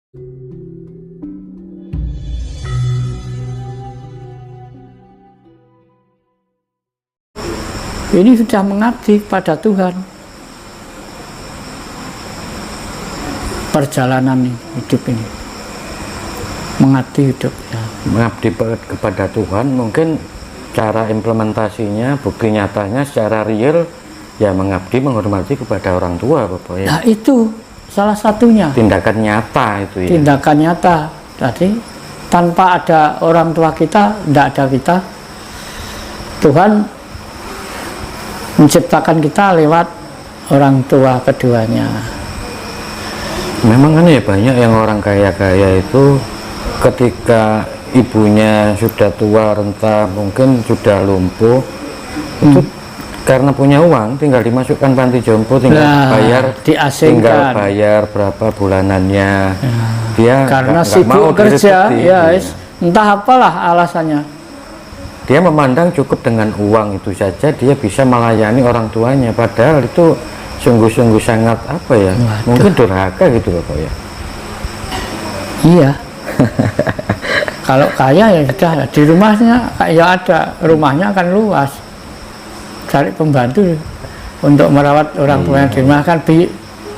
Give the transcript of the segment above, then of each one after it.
Ini sudah mengabdi pada Tuhan. Perjalanan hidup ini, mengabdi hidup ya. Mengabdi kepada Tuhan, mungkin cara implementasinya, bukti nyatanya secara real ya mengabdi, menghormati kepada orang tua, Bapak ya. Nah itu salah satunya. Tindakan nyata itu ya. Tindakan nyata. Jadi tanpa ada orang tua kita, tidak ada kita. Tuhan menciptakan kita lewat orang tua keduanya. Memang kan ya banyak yang orang kaya-kaya itu ketika ibunya sudah tua renta, mungkin sudah lumpuh, itu karena punya uang tinggal dimasukkan panti jompo, tinggal bayar, tinggal bayar berapa bulanannya. Dia karena sibuk kerja, ya entah apalah alasannya. Dia memandang cukup dengan uang itu saja dia bisa melayani orang tuanya, padahal itu sungguh-sungguh sangat apa ya, mungkin durhaka gitu Bapak ya. Iya. Kalau kaya ya sudah, di rumahnya ya ada, rumahnya kan luas, cari pembantu untuk merawat orang tua di rumah kan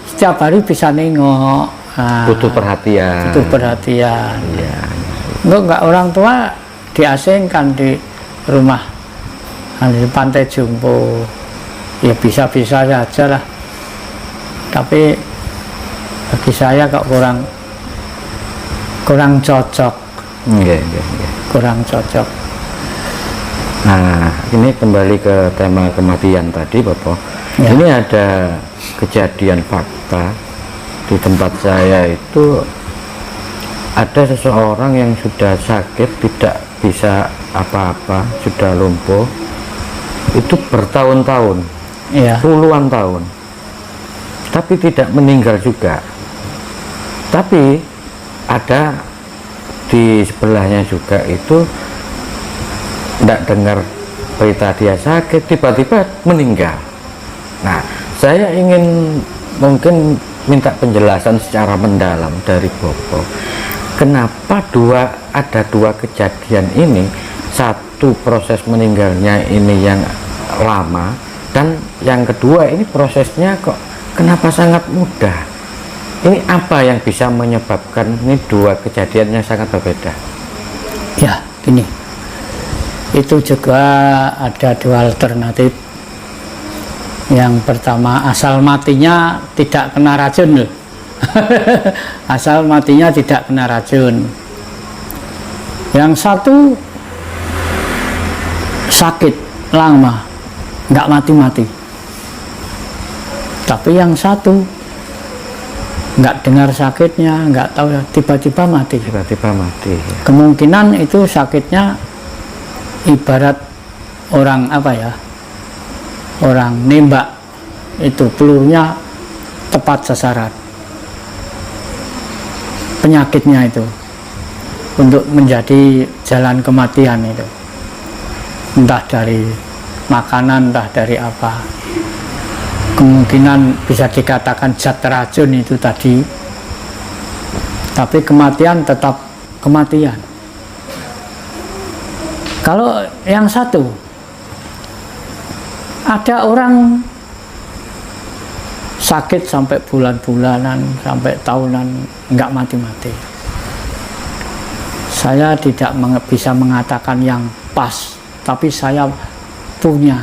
setiap hari bisa nengok. Butuh perhatian. Butuh perhatian. Iya. Enggak orang tua diasingkan di rumah di pantai jompo. Ya bisa-bisa saja lah, tapi bagi saya kok kurang cocok. Kurang cocok. Nah, ini kembali ke tema kematian tadi Bapak ya. Ini ada kejadian fakta di tempat saya itu, ada seseorang yang sudah sakit, tidak bisa apa-apa, sudah lumpuh itu bertahun-tahun, puluhan tahun, tapi tidak meninggal juga. Tapi ada di sebelahnya juga itu tidak dengar berita dia sakit, tiba-tiba meninggal. Nah, saya ingin mungkin minta penjelasan secara mendalam dari Bapak, kenapa ada dua kejadian ini, satu proses meninggalnya ini yang lama, dan yang kedua ini prosesnya kok kenapa sangat mudah. Ini apa yang bisa menyebabkan ini dua kejadiannya sangat berbeda? Ya gini, itu juga ada dua alternatif. Yang pertama, asal matinya tidak kena racun loh. Asal matinya tidak kena racun. Yang satu sakit lama, nggak mati-mati. Tapi yang satu nggak dengar sakitnya, nggak tahu, tiba-tiba mati. Tiba-tiba mati. Ya. Kemungkinan itu sakitnya ibarat orang apa ya? Orang nembak, itu pelurunya tepat sasaran. Penyakitnya itu untuk menjadi jalan kematian itu, entah dari makanan, entah dari apa. Kemungkinan bisa dikatakan zat racun itu tadi, tapi kematian tetap kematian. Kalau yang satu, ada orang sakit sampai bulan-bulanan, sampai tahunan, nggak mati-mati. Saya tidak bisa mengatakan yang pas, tapi saya punya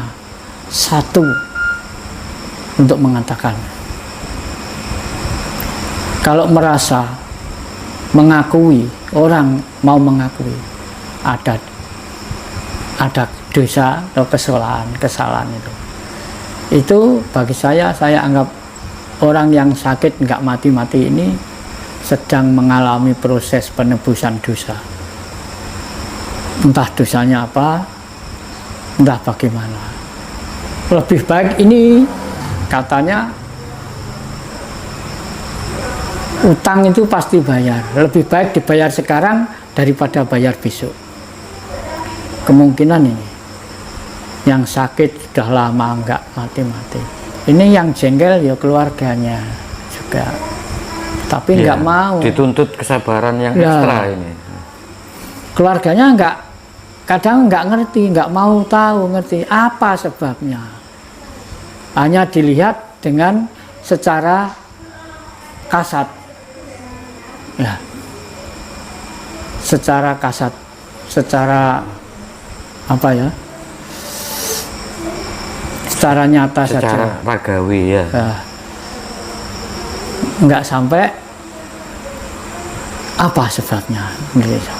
satu untuk mengatakan. Kalau merasa mengakui, orang mau mengakui ada dosa atau kesalahan itu bagi saya anggap orang yang sakit nggak mati-mati ini sedang mengalami proses penebusan dosa. Entah dosanya apa, entah bagaimana. Lebih baik ini katanya utang itu pasti bayar. Lebih baik dibayar sekarang daripada bayar besok. Kemungkinan ini yang sakit sudah lama nggak mati-mati. Ini yang jengkel ya keluarganya juga. tapi nggak mau. Dituntut kesabaran yang Ya. ekstra ini. Keluarganya kadang nggak ngerti, nggak mau tahu ngerti apa sebabnya. Hanya dilihat dengan secara kasat, ya, secara kasat, secara apa ya, secara nyata Secara saja. ragawi ya. Ya. Nggak sampai apa sebabnya. Gitu.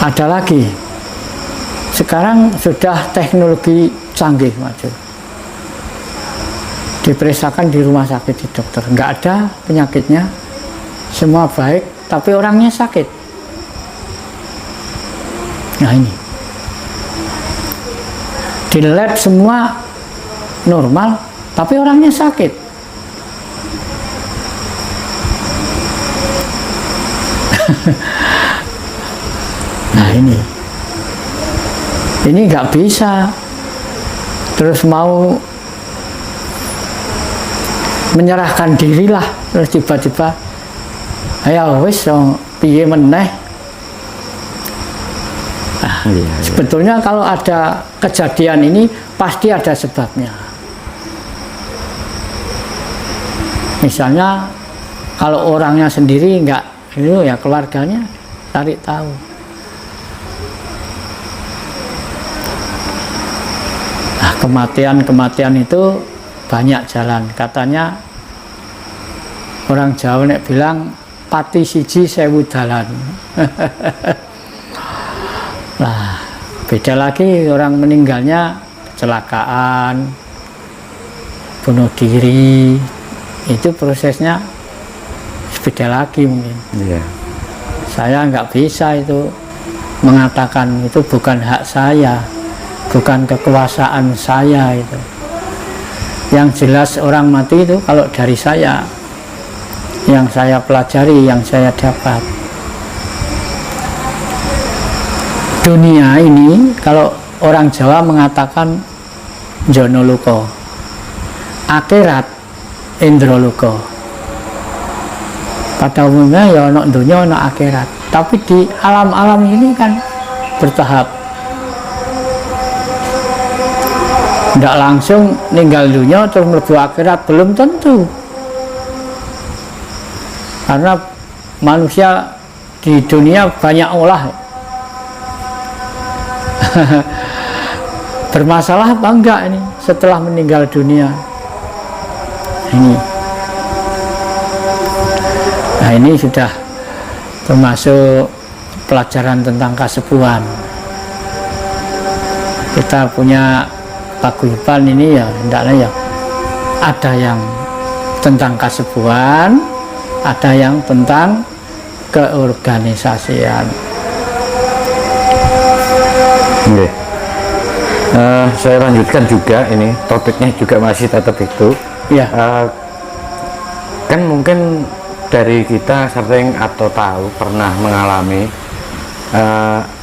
Ada lagi, sekarang sudah teknologi canggih maju, diperiksakan di rumah sakit di dokter, nggak ada penyakitnya, semua baik, tapi orangnya sakit. Nah ini, di lab semua normal, tapi orangnya sakit. Nah ini nggak bisa terus mau menyerahkan diri lah, terus tiba-tiba ayo wis piye meneh. Nah, sebetulnya kalau ada kejadian ini pasti ada sebabnya. Misalnya kalau orangnya sendiri enggak, itu ya keluarganya cari tahu. Nah, kematian itu banyak jalan. Katanya orang Jawa nek bilang pati siji sewu dalan. Nah, beda lagi orang meninggalnya kecelakaan, bunuh diri, itu prosesnya beda lagi mungkin. Iya. Saya nggak bisa itu mengatakan itu bukan hak saya, bukan kekuasaan saya itu. Yang jelas orang mati itu kalau dari saya, yang saya pelajari, yang saya dapat. Dunia ini kalau orang Jawa mengatakan Jonoluko, akhirat Indroluko. Pada umumnya ya ono dunia ono akhirat, tapi di alam-alam ini kan bertahap. Tidak langsung ninggal dunia terus mlebu akhirat, belum tentu. Karena manusia di dunia banyak olah. Bermasalah apa enggak ini setelah meninggal dunia ini? Nah ini sudah termasuk pelajaran tentang kasepuhan. Kita punya paguyuban ini ya, hendaknya ya ada yang tentang kasepuhan, ada yang tentang keorganisasian. Oke. Saya lanjutkan juga, ini topiknya juga masih tetap itu. Ya. Kan mungkin dari kita sering atau tahu pernah mengalami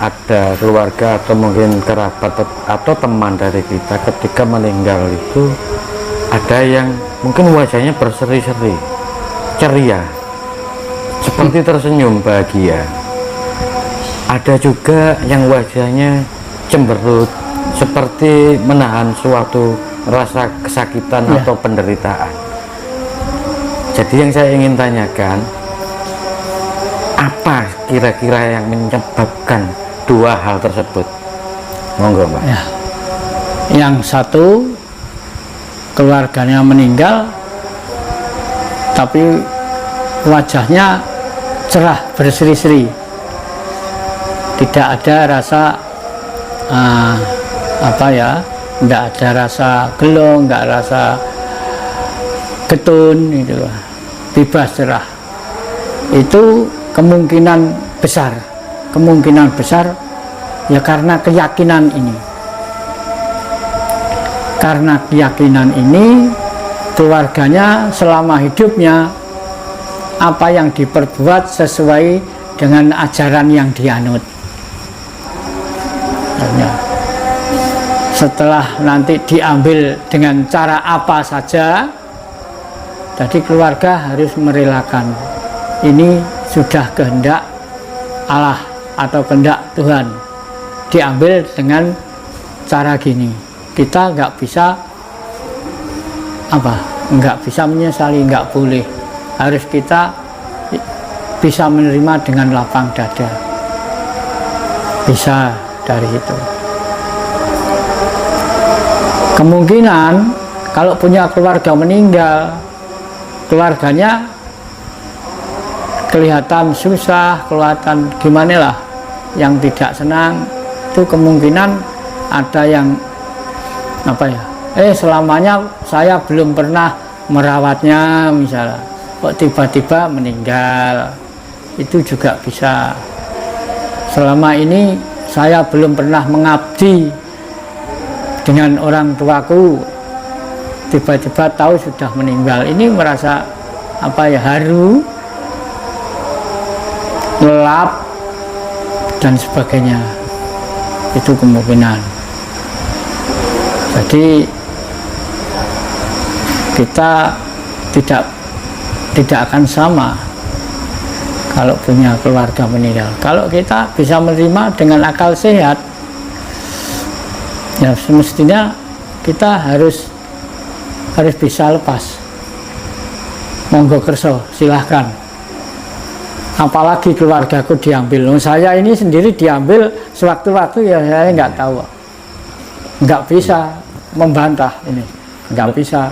ada keluarga atau mungkin kerabat atau teman dari kita ketika meninggal itu ada yang mungkin wajahnya berseri-seri, ceria, seperti tersenyum bahagia. Ada juga yang wajahnya cemberut, seperti menahan suatu rasa kesakitan atau penderitaan. Jadi yang saya ingin tanyakan, apa kira-kira yang menyebabkan dua hal tersebut? Monggo, Mbak. Ya. Yang satu, keluarganya meninggal tapi wajahnya cerah, berseri-seri, tidak ada rasa tidak ada rasa gelo, nggak rasa getun, gitu, bebas cerah. Itu kemungkinan besar ya karena keyakinan ini. Karena keyakinan ini, keluarganya selama hidupnya apa yang diperbuat sesuai dengan ajaran yang dianut. Setelah nanti diambil dengan cara apa saja, Jadi keluarga harus merelakan. Ini sudah kehendak Allah atau kehendak Tuhan. Diambil dengan cara gini. Kita nggak bisa nggak bisa menyesali, nggak boleh. Harus kita bisa menerima dengan lapang dada. Bisa dari itu. Kemungkinan kalau punya keluarga meninggal, keluarganya kelihatan susah, kelihatan gimana lah, yang tidak senang, itu kemungkinan ada yang selamanya saya belum pernah merawatnya misalnya, kok tiba-tiba meninggal, itu juga bisa. Selama ini saya belum pernah mengabdi dengan orang tuaku, tiba-tiba tahu sudah meninggal, ini merasa haru, gelap dan sebagainya. Itu kemungkinan. Jadi kita tidak akan sama kalau punya keluarga meninggal. Kalau kita bisa menerima dengan akal sehat, ya semestinya kita harus bisa lepas. Monggo kerso, silahkan. Apalagi keluargaku diambil. Saya ini sendiri diambil sewaktu-waktu, ya saya nggak tahu, nggak bisa membantah ini, nggak bisa.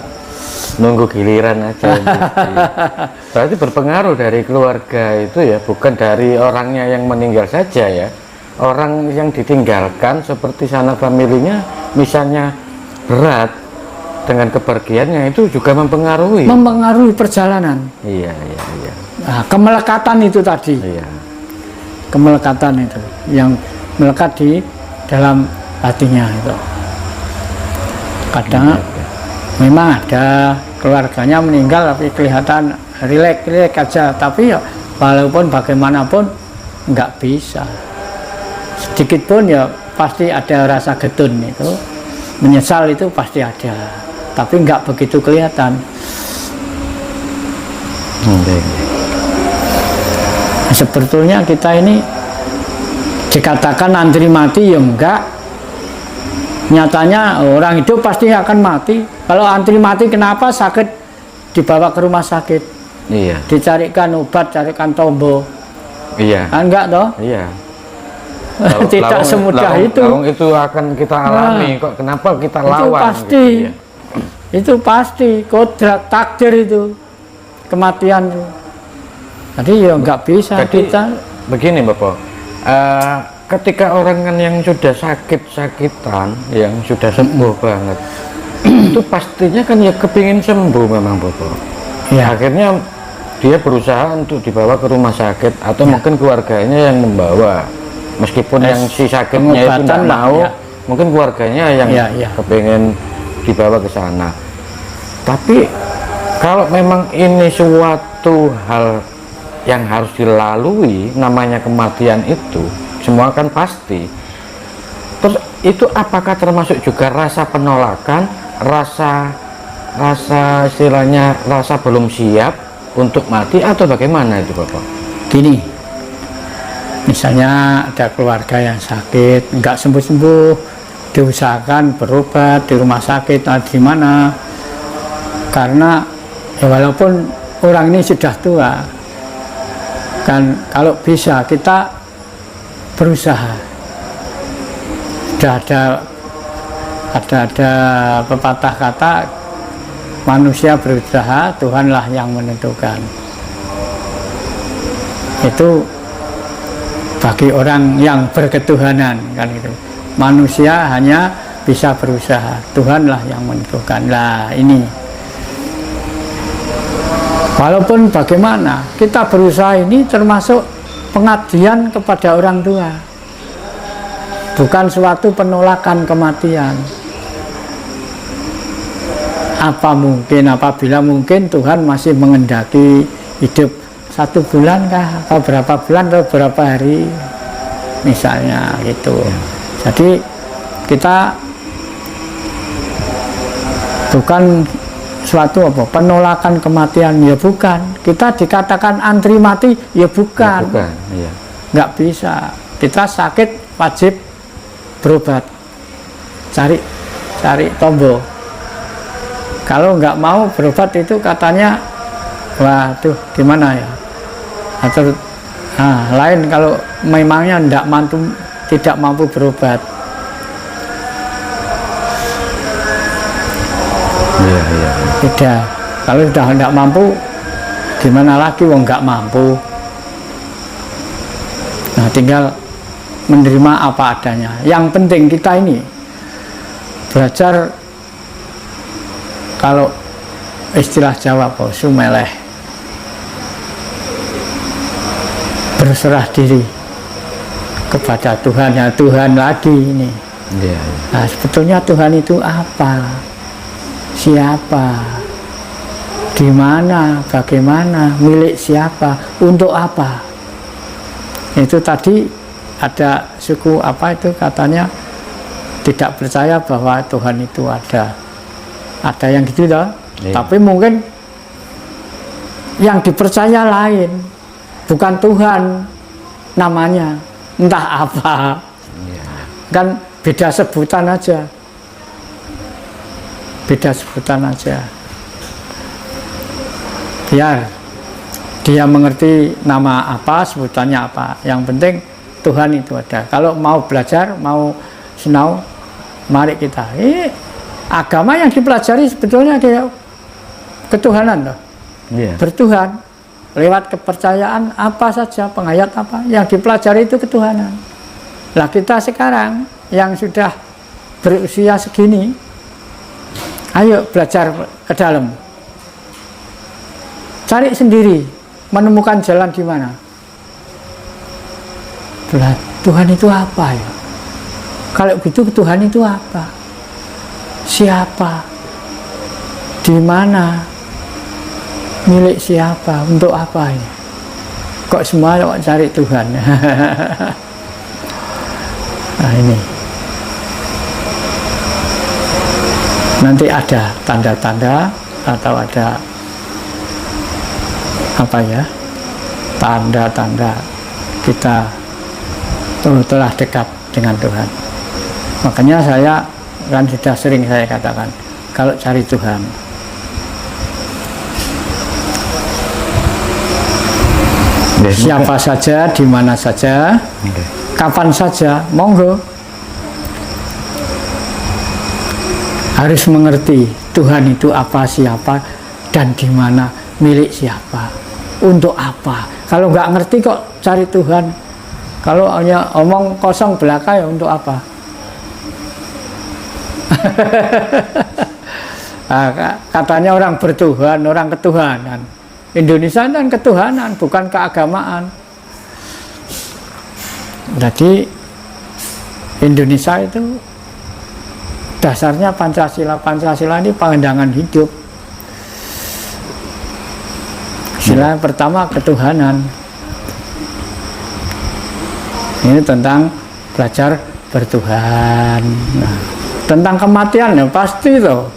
Nunggu giliran aja. Berarti berpengaruh dari keluarga itu ya, bukan dari orangnya yang meninggal saja ya. Orang yang ditinggalkan seperti sanak familinya misalnya berat dengan kepergiannya, itu juga mempengaruhi perjalanan. Iya. Nah, kemelekatan itu tadi. Iya. Kemelekatan itu yang melekat di dalam hatinya itu. Kadang memang ada keluarganya meninggal tapi kelihatan rileks aja, tapi ya walaupun bagaimanapun nggak bisa. Sedikit pun ya pasti ada rasa getun itu, menyesal itu pasti ada, tapi nggak begitu kelihatan. Sebetulnya kita ini dikatakan antri mati ya enggak, nyatanya orang hidup pasti akan mati. Kalau antri mati kenapa? Sakit dibawa ke rumah sakit, iya, dicarikan obat, carikan tombo, iya, enggak toh? Iya. Tidak semudah itu. Itu akan kita alami, kok kenapa kita lawan? Itu pasti, gitu, ya? Itu pasti kodrat takdir itu, kematian itu. Jadi ya nggak bisa. Jadi, kita begini Bapak, ketika orang kan yang sudah sakit-sakitan, yang sudah sembuh banget, itu pastinya kan ya kepingin sembuh memang Bapak. ya. Akhirnya dia berusaha untuk dibawa ke rumah sakit, atau mungkin keluarganya yang membawa, meskipun yang si sakitnya itu tidak mau, mungkin keluarganya yang kepingin dibawa ke sana. Tapi kalau memang ini suatu hal yang harus dilalui, namanya kematian itu, semua kan pasti. Terus itu apakah termasuk juga rasa penolakan, rasa istilahnya rasa belum siap untuk mati, atau bagaimana itu Bapak? Gini, misalnya ada keluarga yang sakit nggak sembuh-sembuh, diusahakan berobat di rumah sakit atau di mana, karena ya walaupun orang ini sudah tua kan, kalau bisa kita berusaha. Sudah ada pepatah kata, manusia berusaha, Tuhanlah yang menentukan. Itu bagi orang yang berketuhanan kan itu. Manusia hanya bisa berusaha, Tuhanlah yang menentukan. Lah ini, walaupun bagaimana kita berusaha, ini termasuk pengabdian kepada orang tua, bukan suatu penolakan kematian. Apa mungkin, apabila mungkin Tuhan masih mengendaki hidup 1 bulan kah, atau berapa bulan atau berapa hari misalnya gitu. Jadi kita bukan suatu apa penolakan kematian, ya bukan. Kita dikatakan antri mati, ya bukan, ya bukan, iya. Nggak bisa. Kita sakit wajib berobat, cari tombol. Kalau nggak mau berobat itu katanya, waduh gimana ya, atau lain kalau memangnya tidak mampu berobat. Iya, iya. Tidak. Kalau sudah tidak mampu, gimana lagi wong nggak mampu. Nah, tinggal menerima apa adanya. Yang penting kita ini belajar, kalau istilah Jawa sumeleh, berserah diri kepada Tuhan. Ya Tuhan lagi ini. Iya, iya. Nah, sebetulnya Tuhan itu apa? Siapa, di mana, bagaimana, milik siapa, untuk apa? Itu tadi ada suku apa itu katanya tidak percaya bahwa Tuhan itu ada yang gitu toh. Iya. Tapi mungkin yang dipercaya lain, bukan Tuhan namanya, entah apa. Iya. Kan beda sebutan aja. Beda sebutan aja. Biar dia mengerti nama apa, sebutannya apa. Yang penting Tuhan itu ada. Kalau mau belajar, mau sinau, mari kita. Agama yang dipelajari sebetulnya kayak ketuhanan loh. Iya. Bertuhan. Lewat kepercayaan apa saja, penghayat apa, yang dipelajari itu ketuhanan. Lah kita sekarang yang sudah berusia segini, ayo belajar ke dalam, cari sendiri, menemukan jalan di mana. Tuhan itu apa ya? Kalau gitu Tuhan itu apa? Siapa? Di mana? Milik siapa? Untuk apa ini? Kok semua kok cari Tuhan? Nah ini. Nanti ada tanda-tanda atau ada apa ya, tanda-tanda kita telah dekat dengan Tuhan. Makanya saya kan sudah sering saya katakan, kalau cari Tuhan, siapa saja, di mana saja, kapan saja, monggo. Harus mengerti Tuhan itu apa, siapa, dan di mana, milik siapa, untuk apa. Kalau nggak ngerti kok cari Tuhan, kalau hanya omong kosong belaka, ya untuk apa? Nah, katanya orang bertuhan, orang ketuhanan. Indonesia kan ketuhanan, bukan keagamaan. Jadi Indonesia itu dasarnya Pancasila. Pancasila ini pandangan hidup. Sila pertama ketuhanan. Ini tentang belajar bertuhan. Nah, tentang kematian ya pasti loh.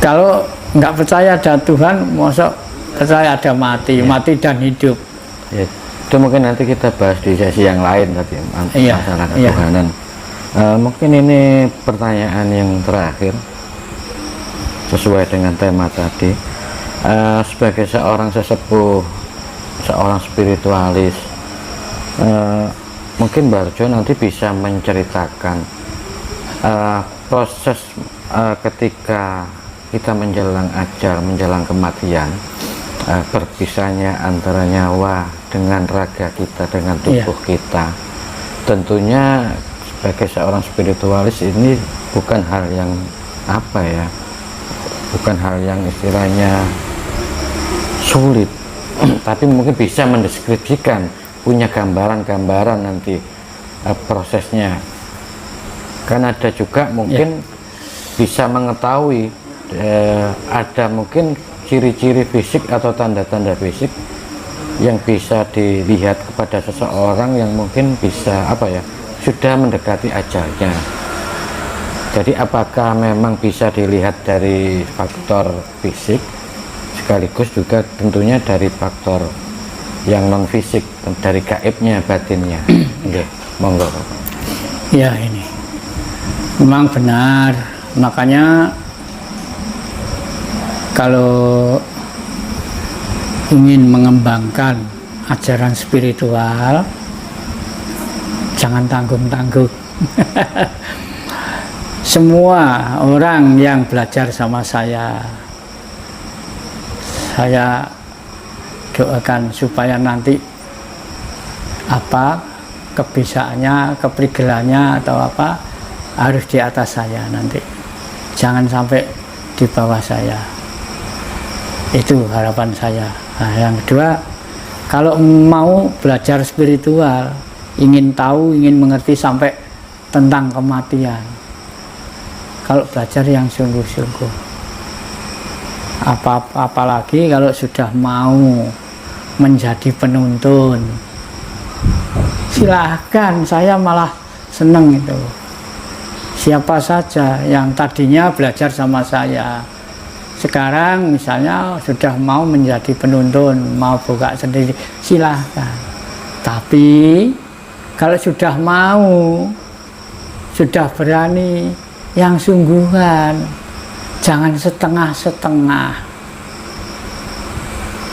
Kalau nggak percaya ada Tuhan, masa percaya ada mati, ya. Mati dan hidup. Ya, itu mungkin nanti kita bahas di sesi yang lain tadi, iya, masalah ketuhanan. Iya. Mungkin ini pertanyaan yang terakhir sesuai dengan tema tadi. Sebagai seorang sesepuh, seorang spiritualis, mungkin Barjo nanti bisa menceritakan proses ketika kita menjelang ajal, menjelang kematian, berpisahnya antara nyawa dengan raga kita, dengan tubuh kita. Tentunya sebagai seorang spiritualis ini bukan hal yang apa ya, bukan hal yang istilahnya sulit, tapi mungkin bisa mendeskripsikan, punya gambaran-gambaran nanti prosesnya. Kan ada juga mungkin bisa mengetahui ada mungkin ciri-ciri fisik atau tanda-tanda fisik yang bisa dilihat kepada seseorang yang mungkin bisa apa ya, sudah mendekati ajalnya. Jadi apakah memang bisa dilihat dari faktor fisik sekaligus juga tentunya dari faktor yang non fisik, dari gaibnya, batinnya? Oke, monggo Bapak. Ya, ini memang benar. Makanya kalau ingin mengembangkan ajaran spiritual, jangan tanggung-tanggung. Semua orang yang belajar sama saya doakan supaya nanti apa kebisaannya, keprigelannya atau apa harus di atas saya nanti. Jangan sampai di bawah saya. Itu harapan saya. Nah, yang kedua, kalau mau belajar spiritual, ingin tahu, ingin mengerti sampai tentang kematian, kalau belajar yang sungguh-sungguh, apalagi kalau sudah mau menjadi penuntun, silahkan, saya malah seneng itu. Siapa saja yang tadinya belajar sama saya, sekarang misalnya sudah mau menjadi penuntun, mau buka sendiri, silahkan. Tapi kalau sudah mau, sudah berani, yang sungguhan, jangan setengah-setengah.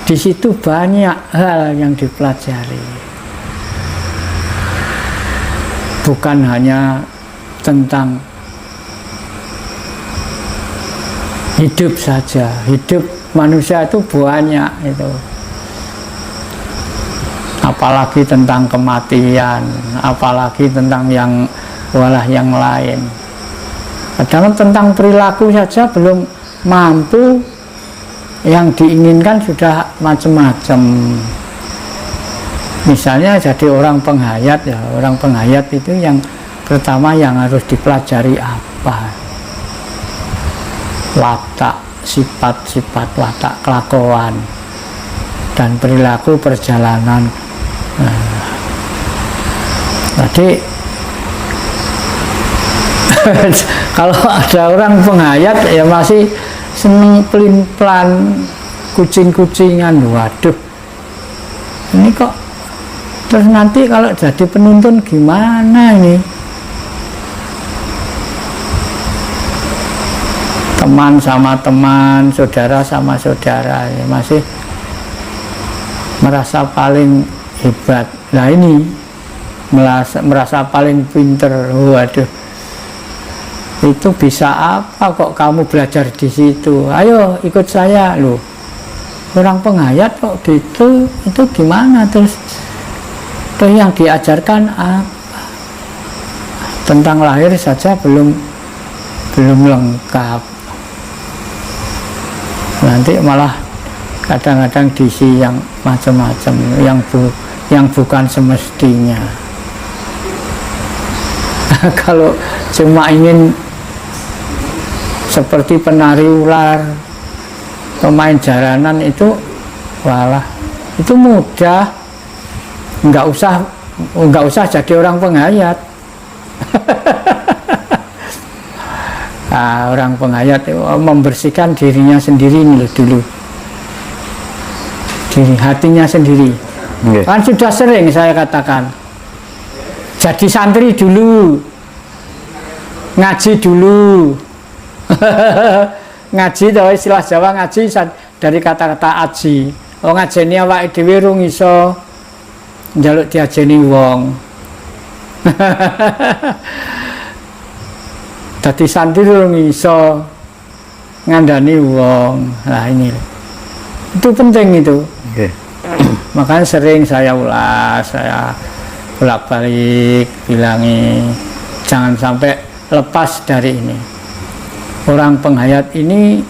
Di situ banyak hal yang dipelajari, bukan hanya tentang hidup saja. Hidup manusia itu banyak itu, apalagi tentang kematian, apalagi tentang yang lain. Padahal tentang perilaku saja belum mampu, yang diinginkan sudah macam-macam. Misalnya jadi orang penghayat, ya, orang penghayat itu yang pertama yang harus dipelajari apa? Watak, sifat-sifat watak, kelakuan dan perilaku perjalanan. Jadi kalau ada orang penghayat ya masih seneng pelin-pelan, kucing-kucingan, waduh, ini kok terus nanti kalau jadi penuntun gimana ini? Teman sama teman, saudara sama saudara, ya masih merasa paling hebat. Nah ini merasa paling pinter, waduh. Itu bisa apa kok kamu belajar di situ? Ayo ikut saya loh. Orang penghayat kok gitu, itu gimana terus yang diajarkan apa? Tentang lahir saja belum lengkap. Nanti malah kadang-kadang diisi yang macam-macam, yang bukan semestinya. Kalau cuma ingin seperti penari ular, pemain jaranan itu, walah, itu mudah, nggak usah jadi orang penghayat. Nah, orang penghayat itu membersihkan dirinya sendiri dulu, hatinya sendiri. Okay. Kan sudah sering saya katakan, jadi santri dulu, ngaji dulu. Ngaji, tahu istilah Jawa ngaji dari kata-kata aji. Oh, ngajeni awake dhewe rung iso njaluk diajeni wong. Dadi santri rung iso ngandani wong. Nah ini itu penting itu. Okay. Makanya sering saya ulas, saya bolak-balik bilangi, jangan sampai lepas dari ini. Orang penghayat ini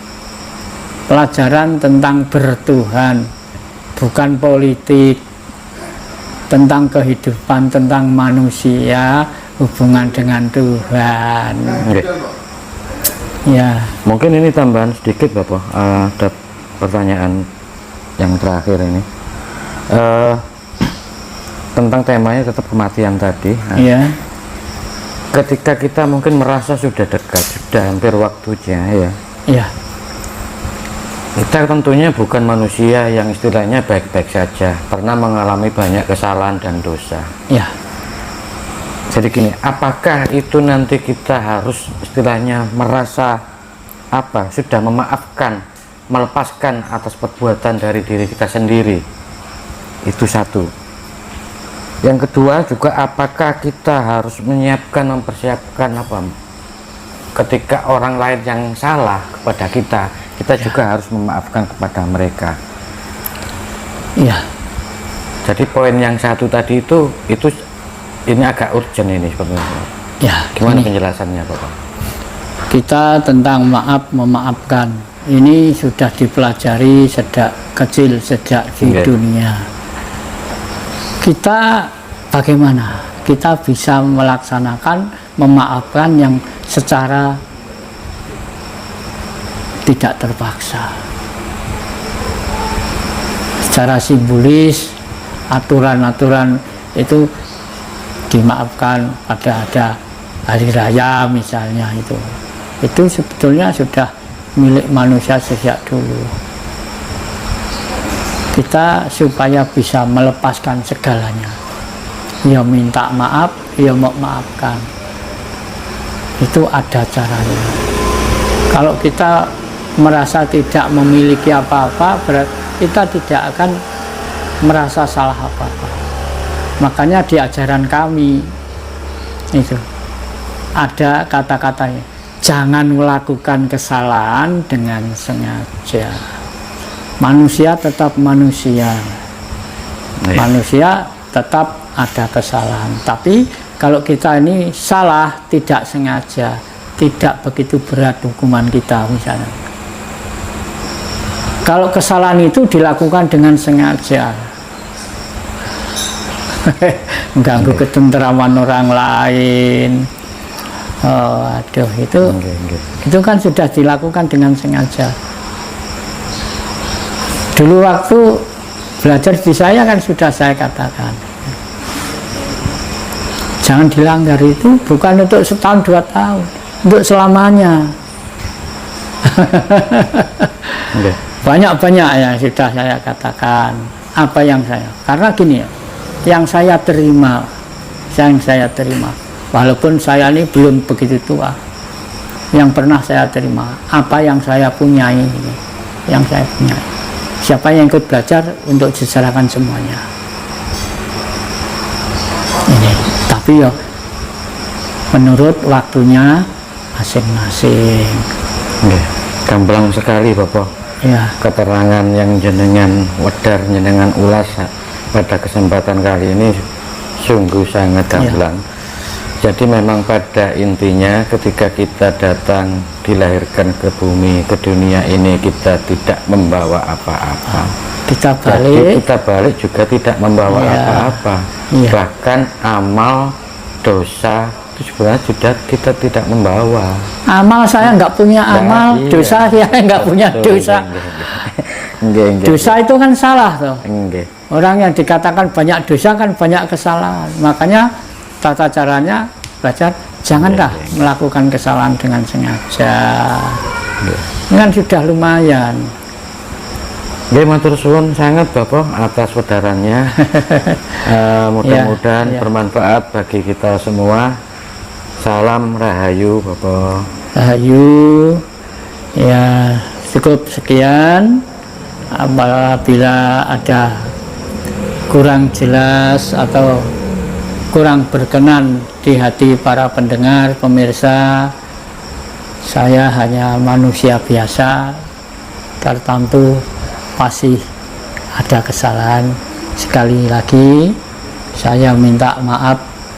pelajaran tentang bertuhan, bukan politik, tentang kehidupan, tentang manusia, hubungan dengan Tuhan. Okay. Ya. Mungkin ini tambahan sedikit Bapak, ada pertanyaan yang terakhir ini. Tentang temanya tetap kematian tadi. Iya. Ketika kita mungkin merasa sudah dekat dekat, sudah hampir waktunya ya. Iya. Kita tentunya bukan manusia yang istilahnya baik-baik saja, pernah mengalami banyak kesalahan dan dosa. Iya. Jadi gini, apakah itu nanti kita harus istilahnya merasa apa, sudah memaafkan, melepaskan atas perbuatan dari diri kita sendiri? Itu satu. Yang kedua juga, apakah kita harus menyiapkan, mempersiapkan apa, ketika orang lain yang salah kepada kita juga harus memaafkan kepada mereka. Iya. Jadi poin yang satu tadi itu ini agak urgent ini sebenarnya. Ya. Gimana penjelasannya, Bapak? Kita tentang maaf memaafkan ini sudah dipelajari sejak kecil, sejak di dunia. Kita bagaimana kita bisa melaksanakan memaafkan yang secara tidak terpaksa, secara simbolis, aturan-aturan itu dimaafkan pada ada hari raya misalnya, itu sebetulnya sudah milik manusia sejak dulu. Kita supaya bisa melepaskan segalanya, ya minta maaf, ya mau maafkan, itu ada caranya. Kalau kita merasa tidak memiliki apa-apa, berarti kita tidak akan merasa salah apa-apa. Makanya di ajaran kami itu ada kata-katanya, jangan melakukan kesalahan dengan sengaja. Manusia tetap manusia, manusia tetap ada kesalahan. Tapi kalau kita ini salah tidak sengaja, tidak begitu berat hukuman kita misalnya. Kalau kesalahan itu dilakukan dengan sengaja, mengganggu ketentraman orang lain, aduh itu kan sudah dilakukan dengan sengaja. Dulu waktu belajar di saya kan sudah saya katakan, jangan dilanggar, itu bukan untuk setahun 2 tahun, untuk selamanya. Banyak-banyak yang sudah saya katakan, apa yang saya, karena gini ya, yang saya terima, walaupun saya ini belum begitu tua, yang pernah saya terima, apa yang saya punyai, siapa yang ikut belajar untuk diserahkan semuanya. Ini, tapi ya menurut waktunya masing-masing. Gamblang sekali Bapak. Ya. Keterangan yang jenengan wedar, jenengan ulas pada kesempatan kali ini sungguh sangat gamblang. Jadi memang pada intinya ketika kita datang dilahirkan ke bumi, ke dunia ini, kita tidak membawa apa-apa. Kita balik juga tidak membawa apa-apa. Bahkan amal, dosa itu sebenarnya sudah kita tidak membawa. Amal saya nggak punya amal, dosa saya nggak punya dosa. Dosa itu kan salah tuh. Orang yang dikatakan banyak dosa kan banyak kesalahan. Makanya tata caranya belajar, janganlah melakukan kesalahan dengan sengaja. Ini kan sudah lumayan. Matur suwun sangat Bapak atas saudaranya. Mudah-mudahan bermanfaat bagi kita semua. Salam Rahayu Bapak. Rahayu. Ya, cukup sekian. Apabila ada kurang jelas atau kurang berkenan di hati para pendengar, pemirsa, saya hanya manusia biasa, tertentu masih ada kesalahan. Sekali lagi saya minta maaf